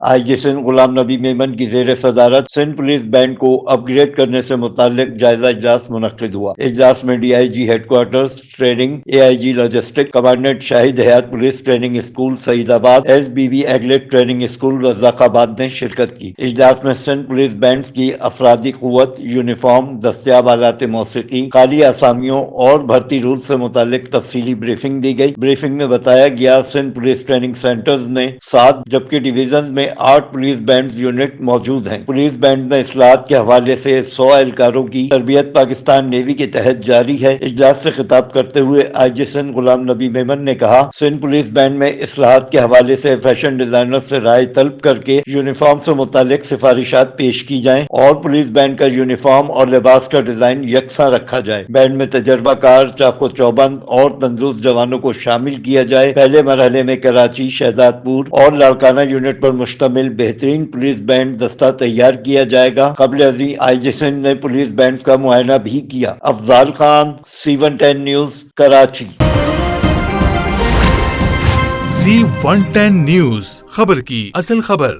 آئی جی سندھ غلام نبی میمن کی زیر صدارت سندھ پولیس بینڈ کو اپ گریڈ کرنے سے متعلق جائزہ اجلاس منعقد ہوا۔ اجلاس میں D I G headquarters training, A I G logistic, commandant Shahid Hayat police training school Saeedabad, S B B eaglet training school Razzaqabad نے شرکت کی۔ اجلاس میں سندھ پولیس بینڈز کی افرادی قوت، یونیفارم، دستیاب آلات موسیقی، خالی اسامیوں اور بھرتی رول سے متعلق تفصیلی بریفنگ دی گئی۔ بریفنگ میں بتایا گیا سندھ پولیس ٹریننگ سینٹرز میں 7 جبکہ ڈویژن میں 8 پولیس بینڈز یونٹ موجود ہیں۔ پولیس بینڈ میں اصلاحات کے حوالے سے 100 اہلکاروں کی تربیت پاکستان نیوی کے تحت جاری ہے۔ اجلاس سے خطاب کرتے ہوئے آئی جی سندھ غلام نبی میمن نے کہا، سندھ پولیس بینڈ میں اصلاحات کے حوالے سے فیشن ڈیزائنر سے رائے طلب کر کے یونیفارم سے متعلق سفارشات پیش کی جائیں اور پولیس بینڈ کا یونیفارم اور لباس کا ڈیزائن یکساں رکھا جائے۔ بینڈ میں تجربہ کار، چاق و چوبند اور تندرست جوانوں کو شامل کیا جائے۔ پہلے مرحلے میں کراچی، شہزاد پور اور لاڑکانہ یونٹ پر مشتمل بہترین پولیس بینڈ دستہ تیار کیا جائے گا۔ قبل ازیں آئی جی سندھ نے پولیس بینڈز کا معائنہ بھی کیا۔ Afzal Khan, C110 news, Karachi. C110 news, خبر کی اصل خبر۔